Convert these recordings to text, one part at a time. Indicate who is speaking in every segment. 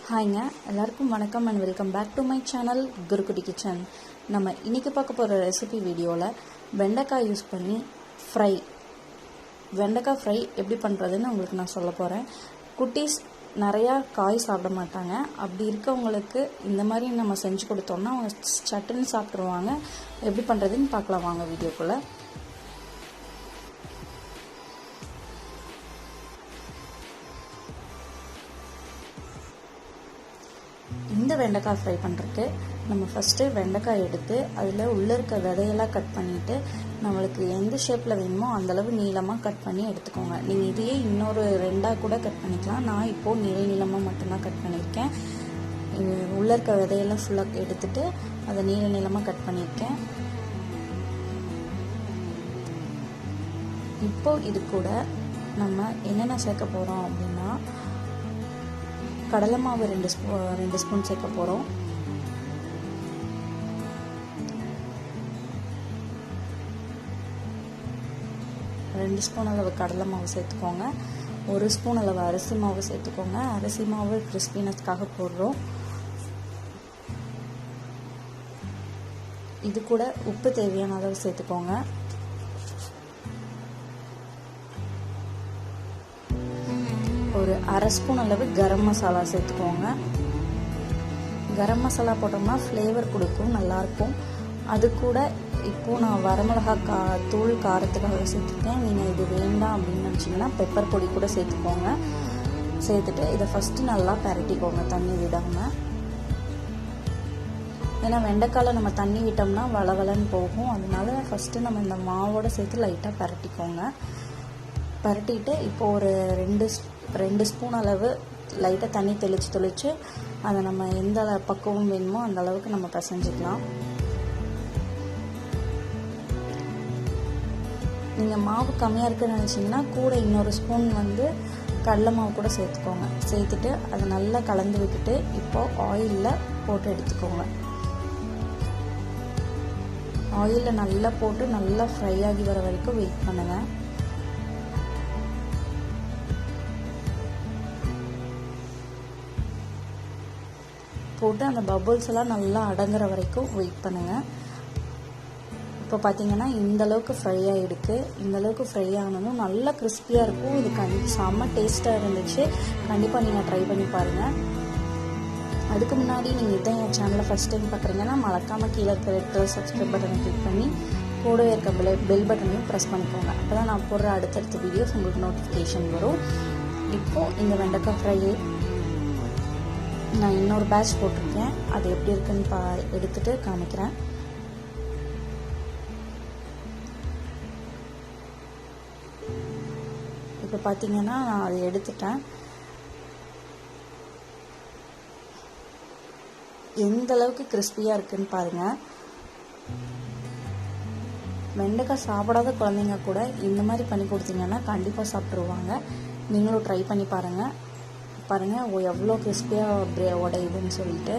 Speaker 1: ஹாய்ங்க, எல்லாருக்கும் வணக்கம் and welcome back to my channel Kurukutti kitchen. நம்ம இன்றைக்கி பார்க்க போகிற ரெசிபி வீடியோவில் வெண்டைக்காய் யூஸ் பண்ணி வெண்டைக்காய் ஃப்ரை எப்படி பண்ணுறதுன்னு உங்களுக்கு நான் சொல்ல போகிறேன். குட்டீஸ் நிறையா காய் சாப்பிட மாட்டாங்க. அப்படி இருக்கவங்களுக்கு இந்த மாதிரி நம்ம செஞ்சு கொடுத்தோம்னா அவங்க சட்டுன்னு சாப்பிட்ருவாங்க. எப்படி பண்ணுறதுன்னு பார்க்கலாம் வாங்க வீடியோக்குள்ளே. இந்த வெண்டைக்காய் ஃப்ரை பண்ணுறதுக்கு நம்ம ஃபஸ்ட்டு வெண்டைக்காய் எடுத்து அதில் உள்ளே இருக்க விதையெல்லாம் கட் பண்ணிவிட்டு நம்மளுக்கு எந்த ஷேப்பில் வேணுமோ அந்தளவு நீளமாக கட் பண்ணி எடுத்துக்கோங்க. நீங்கள் இதையே இன்னொரு ரெண்டாக கூட கட் பண்ணிக்கலாம். நான் இப்போது நீளமாக மட்டும்தான் கட் பண்ணியிருக்கேன். உள்ளே இருக்க விதையெல்லாம் ஃபுல்லாக எடுத்துகிட்டு அதை நீளமாக கட் பண்ணியிருக்கேன். இப்போது இது கூட நம்ம என்னென்ன சேர்க்க போகிறோம் அப்படின்னா, கடலை மாவு 2 ஸ்பூன் சேர்க்க போகிறோம். ரெண்டு ஸ்பூன் அளவு கடலை மாவு சேர்த்துக்கோங்க. 1 ஸ்பூன் அளவு அரிசி மாவு சேர்த்துக்கோங்க. அரிசி மாவு கிறிஸ்பினஸ்க்காக போடுறோம். இது கூட உப்பு தேவையான அளவு சேர்த்துக்கோங்க. ஒரு 1/2 ஸ்பூன் அளவு கரம் மசாலா சேர்த்துக்கோங்க. கரம் மசாலா போட்டோம்னா ஃப்ளேவர் கொடுக்கும், நல்லாயிருக்கும். அது கூட இப்போது நான் வரமிளகா தூள் காரத்துக்காக சேர்த்துருக்கேன். நீங்கள் இது வேண்டாம் அப்படின்னு நினச்சிங்கன்னா பெப்பர் பொடி கூட சேர்த்துக்கோங்க. சேர்த்துட்டு இதை ஃபஸ்ட்டு நல்லா பரட்டிக்கோங்க தண்ணி விடாமல். ஏன்னா வெண்டைக்காயில் நம்ம தண்ணி விட்டோம்னா வளவலன்னு போகும். அதனால ஃபஸ்ட்டு நம்ம இந்த மாவோடு சேர்த்து லைட்டாக பரட்டிக்கோங்க. பரட்டிட்டு இப்போது ஒரு 2 ஸ்பூன் அளவு லைட்டாக தண்ணி தெளித்து அதை நம்ம எந்த பக்குவம் வேணுமோ அந்த அளவுக்கு நம்ம பிசைஞ்சிக்கலாம். நீங்கள் மாவு கம்மியாக இருக்குன்னு நினச்சிங்கன்னா கூட இன்னொரு ஸ்பூன் கடலை மாவு கூட சேர்த்துக்கோங்க. சேர்த்துட்டு அதை நல்லா கலந்து விட்டுட்டு இப்போது ஆயிலில் போட்டு எடுத்துக்கோங்க. ஆயிலில் நல்லா போட்டு நல்லா ஃப்ரை ஆகி வர வரைக்கும் வெயிட் பண்ணுங்கள். போட்டு அந்த பபுள்ஸ் எல்லாம் நல்லா அடங்குற வரைக்கும் வெயிட் பண்ணுங்கள். இப்போ பார்த்தீங்கன்னா இந்தளவுக்கு ஃப்ரை ஆகிடுக்கு. இந்தளவுக்கு ஃப்ரை ஆனதும் நல்லா கிறிஸ்பியாக இருக்கும். இது செம்ம டேஸ்ட்டாக இருந்துச்சு. கண்டிப்பாக நீங்கள் ட்ரை பண்ணி பாருங்கள். அதுக்கு முன்னாடி நீங்கள் இதான் என் சேனலை ஃபஸ்ட் டைம் பார்க்குறீங்கன்னா மறக்காமல் கீழே இருக்கிற ரெட் கலர் சப்ஸ்கிரைப் பட்டனை கிளிக் பண்ணி கூடவே இருக்க பெல் பட்டனையும் ப்ரெஸ் பண்ணிக்கோங்க. அப்போ தான் நான் போடுற அடுத்தடுத்த வீடியோஸ் உங்களுக்கு நோட்டிஃபிகேஷன் வரும். இப்போது இந்த வெண்டைக்காய் ஃப்ரை நான் இன்னொரு பேட்ச் போட்டிருக்கேன். அது எப்படி இருக்குன்னு எடுத்துகிட்டு காமிக்கிறேன். இப்போ பார்த்தீங்கன்னா நான் அதை எடுத்துட்டேன். எந்த அளவுக்கு கிறிஸ்பியாக இருக்குன்னு பாருங்கள். வெண்டைக்காய் சாப்பிடாத குழந்தைங்க கூட இந்த மாதிரி பண்ணி கொடுத்தீங்கன்னா கண்டிப்பாக சாப்பிட்ருவாங்க. நீங்களும் ட்ரை பண்ணி பாருங்கள். எவ்வளோ கிறிஸ்பியாக உடையுதுன்னு சொல்லிட்டு.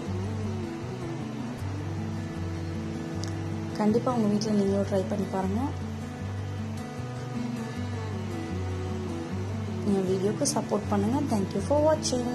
Speaker 1: கண்டிப்பாக உங்கள் வீட்டில் நீங்களும் ட்ரை பண்ணி பாருங்கள். என் வீடியோக்கு சப்போர்ட் பண்ணுங்கள். தேங்க்யூ ஃபார் வாட்சிங்.